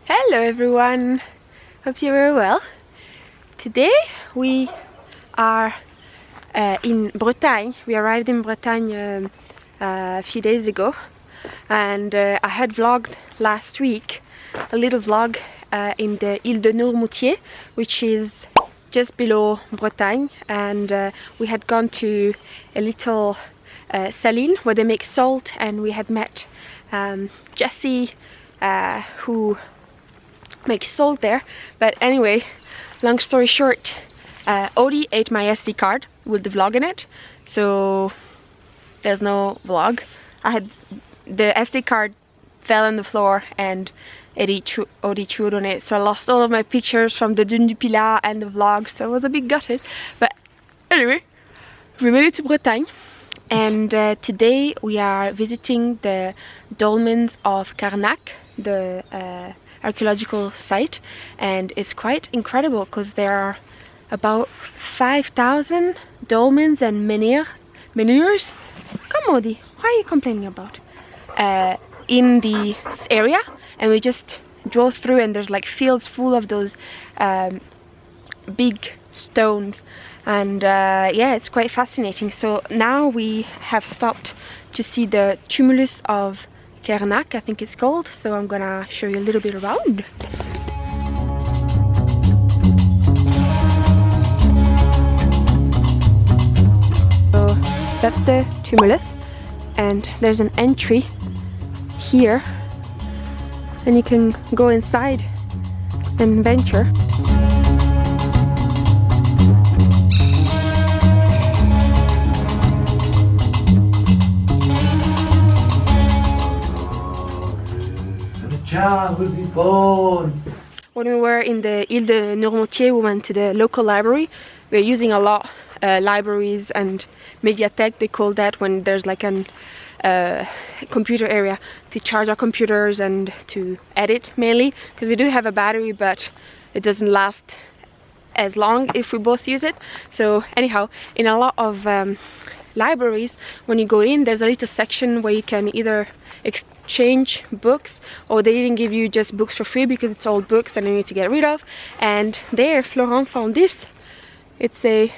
Hello everyone, hope you're very well. Today we are in Bretagne. We arrived in Bretagne a few days ago, and I had vlogged last week a little vlog in the Île de Noirmoutier, which is just below Bretagne, and we had gone to a little saline where they make salt, and we had met Jessie who makes salt there. But anyway, long story short, Odie ate my SD card with the vlog in it, so there's no vlog. The SD card fell on the floor and Odie chewed on it, so I lost all of my pictures from the Dune du Pilat and the vlog, so I was a bit gutted. But anyway, we made it to Bretagne, and today we are visiting the dolmens of Karnak, the archaeological site, and it's quite incredible because there are about 5,000 dolmens and menhirs. Come Odie, what are you complaining about? In this area, and we just drove through, and there's like fields full of those big stones, and yeah, it's quite fascinating. So now we have stopped to see the tumulus of Karnak, I think it's called, so I'm gonna show you a little bit around. So that's the tumulus, and there's an entry here, and you can go inside and venture. Will be born. When we were in the Île de Noirmoutier, we went to the local library. We're using a lot libraries and mediathèque, they call that, when there's like an computer area to charge our computers and to edit mainly, because we do have a battery, but it doesn't last as long if we both use it. So anyhow, in a lot of libraries, when you go in, there's a little section where you can either exchange books, or they even give you just books for free because it's old books and you need to get rid of. And there Florent found this. It's a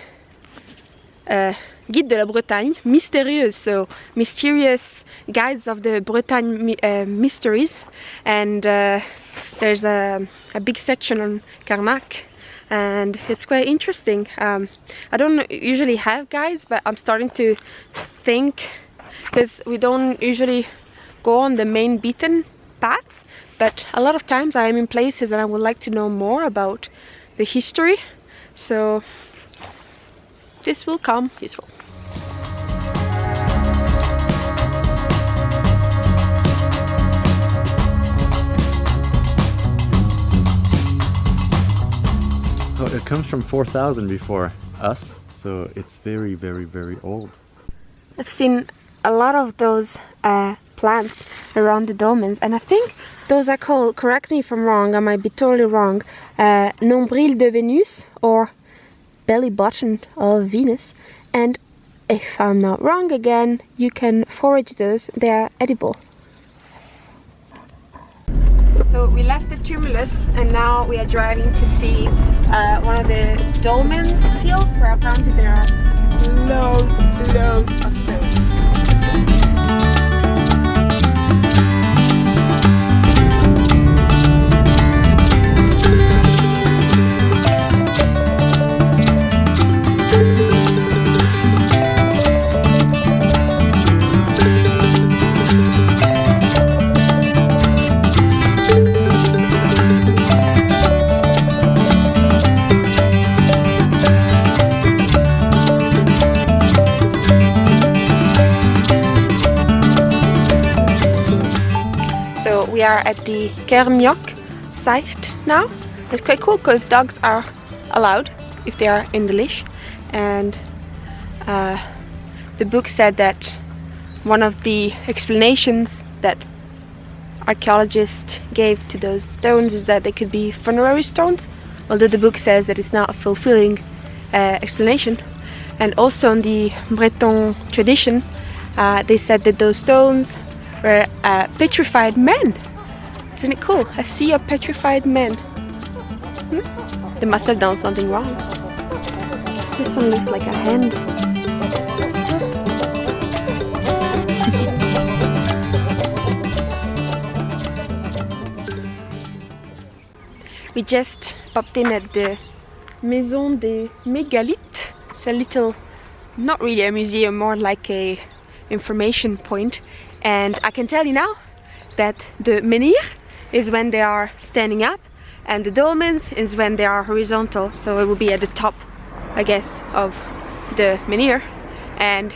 Guide de la Bretagne mystérieuse, so mysterious guides of the Bretagne mysteries, and there's a big section on Karnak, and it's quite interesting. I don't usually have guides, but I'm starting to think, because we don't usually go on the main beaten paths, but a lot of times I am in places and I would like to know more about the history, so this will come useful. Oh, it comes from 4,000 before us, so it's very, very, very old. I've seen a lot of those plants around the dolmens, and I think those are called, correct me if I'm wrong, I might be totally wrong, nombril de Vénus, or belly button of Venus, and if I'm not wrong again, you can forage those, they are edible. So we left the tumulus and now we are driving to see one of the dolmens fields, where apparently there are loads of stones. We are at the Karnac site now. It's quite cool because dogs are allowed if they are in the leash, and the book said that one of the explanations that archaeologists gave to those stones is that they could be funerary stones, although the book says that it's not a fulfilling explanation. And also in the Breton tradition, they said that those stones were petrified men. Isn't it cool? A sea of petrified men. They must have done something wrong. This one looks like a hand. We just popped in at the Maison des Mégalithes. It's a little, not really a museum, more like a information point. And I can tell you now that the menhir is when they are standing up, and the dolmens is when they are horizontal. So it will be at the top, I guess, of the menhir, and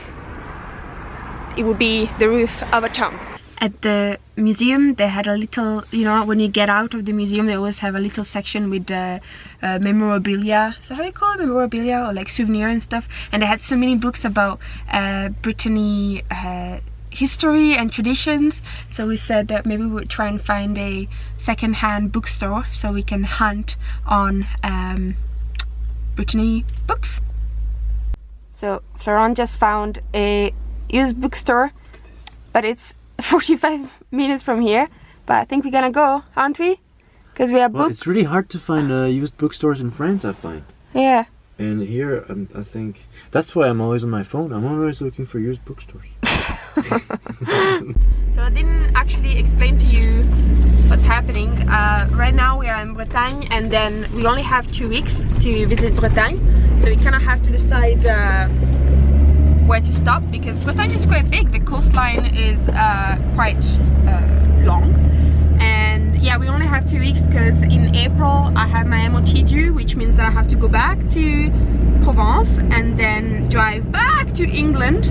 it will be the roof of a tomb. At the museum they had a little, you know, when you get out of the museum they always have a little section with memorabilia. So how do you call it? Memorabilia, or like souvenir and stuff. And they had so many books about Brittany history and traditions. So we said that maybe we would try and find a second-hand bookstore so we can hunt on Brittany books. So Florent just found a used bookstore, but it's 45 minutes from here, but I think we're gonna go, aren't we? Because we are booked. Well, it's really hard to find used bookstores in France, I find. Yeah. And here, I think that's why I'm always on my phone. I'm always looking for used bookstores. So I didn't actually explain to you what's happening. Right now we are in Bretagne, and then we only have 2 weeks to visit Bretagne. So we kind of have to decide where to stop, because Bretagne is quite big. The coastline is quite long, and yeah, we only have 2 weeks because in April I have my MOT due, which means that I have to go back to Provence and then drive back to England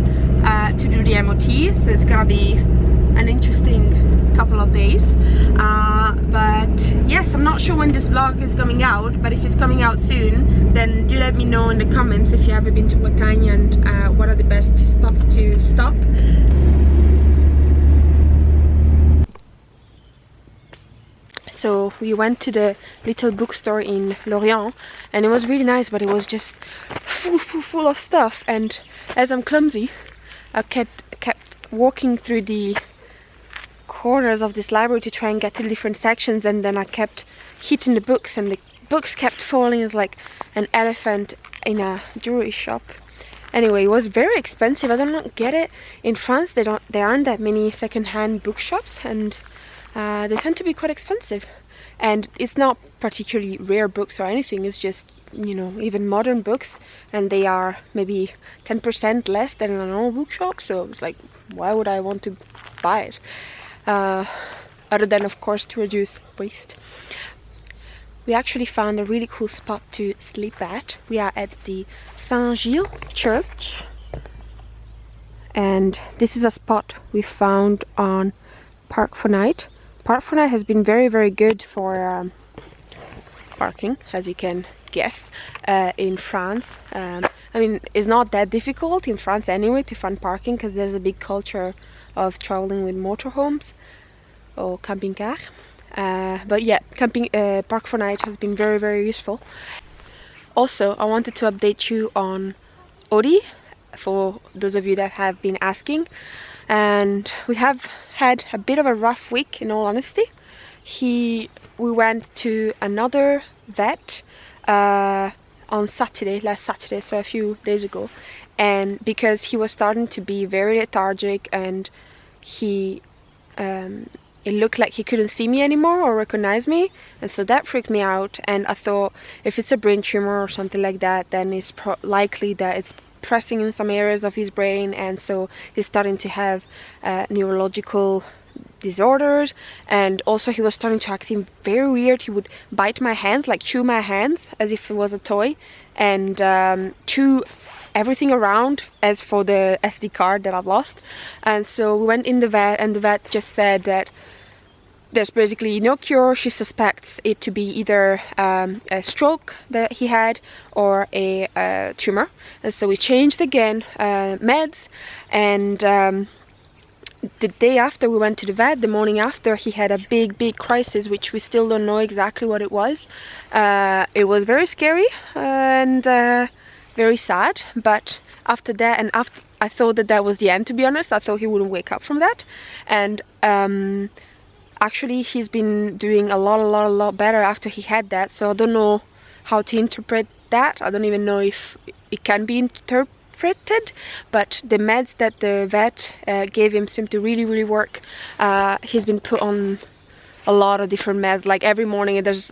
to do the MOT. So it's gonna be an interesting couple of days, but yes, I'm not sure when this vlog is coming out, but if it's coming out soon, then do let me know in the comments if you ever been to Bretagne and what are the best spots to stop. So we went to the little bookstore in Lorient, and it was really nice, but it was just full of stuff, and as I'm clumsy, I kept walking through the corners of this library to try and get to the different sections, and then I kept hitting the books, and the books kept falling as like an elephant in a jewelry shop. Anyway, it was very expensive. I don't get it. In France there aren't that many second-hand bookshops, and they tend to be quite expensive. And it's not particularly rare books or anything, it's just, you know, even modern books, and they are maybe 10% less than a normal bookshop. So it's like, why would I want to buy it? Other than, of course, to reduce waste. We actually found a really cool spot to sleep at. We are at the Saint-Gilles church, and this is a spot we found on Park 4 Night. Park 4 Night has been very good for parking, as you can guess, in France. I mean, it's not that difficult in France anyway to find parking, because there's a big culture of traveling with motorhomes or camping-car. But yeah, Park 4 Night has been very useful. Also, I wanted to update you on Odi, for those of you that have been asking. And we have had a bit of a rough week, in all honesty. We went to another vet on Saturday, last Saturday, so a few days ago, and because he was starting to be very lethargic, and it looked like he couldn't see me anymore or recognize me, and so that freaked me out. And I thought, if it's a brain tumor or something like that, then it's likely that it's pressing in some areas of his brain, and so he's starting to have neurological disorders. And also he was starting to act very weird. He would bite my hands, like chew my hands as if it was a toy, and chew everything around as for the SD card that I've lost. And so we went in the vet, and the vet just said that there's basically no cure. She suspects it to be either a stroke that he had or a tumor. And so we changed again meds, and the day after we went to the vet, the morning after, he had a big crisis, which we still don't know exactly what it was. It was very scary and very sad, but after that, and after I thought that was the end, to be honest. I thought he wouldn't wake up from that, and actually he's been doing a lot better after he had that, so I don't know how to interpret that. I don't even know if it can be interpreted, but the meds that the vet gave him seem to really work. He's been put on a lot of different meds. Like every morning there's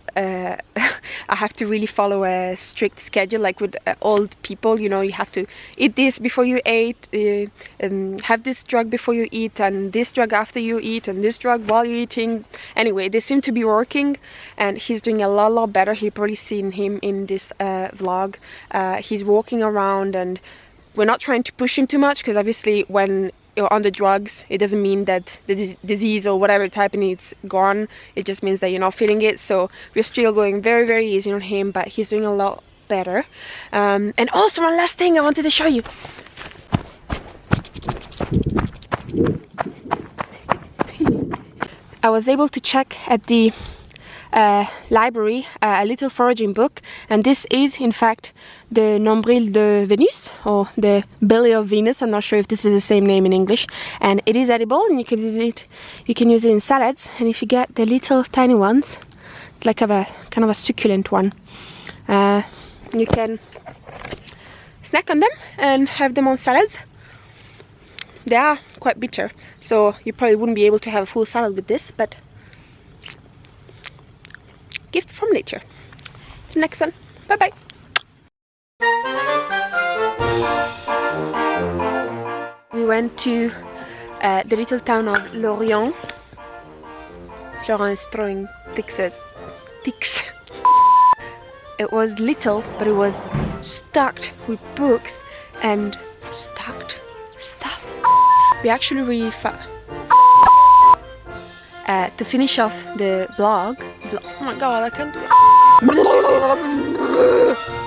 I have to really follow a strict schedule, like with old people, you know, you have to eat this before you eat, and have this drug before you eat, and this drug after you eat, and this drug while you're eating. Anyway, they seem to be working, and he's doing a lot better. You've probably seen him in this vlog. He's walking around, and we're not trying to push him too much, because obviously when you're on the drugs, it doesn't mean that the disease or whatever it's happening, it's gone. It just means that you're not feeling it. So we're still going very easy on him, but he's doing a lot better. And also one last thing I wanted to show you. I was able to check at the library a little foraging book, and this is in fact the Nombril de Venus, or the belly of Venus. I'm not sure if this is the same name in English, and it is edible, and you can use it in salads. And if you get the little tiny ones, it's like a kind of a succulent one, you can snack on them and have them on salads. They are quite bitter, so you probably wouldn't be able to have a full salad with this, but gift from nature. See you next one. Bye bye. We went to the little town of Lorient. Florent is throwing ticks. It was little, but it was stocked with books and stuff. We actually really to finish off the vlog. Oh my god, I can't do it.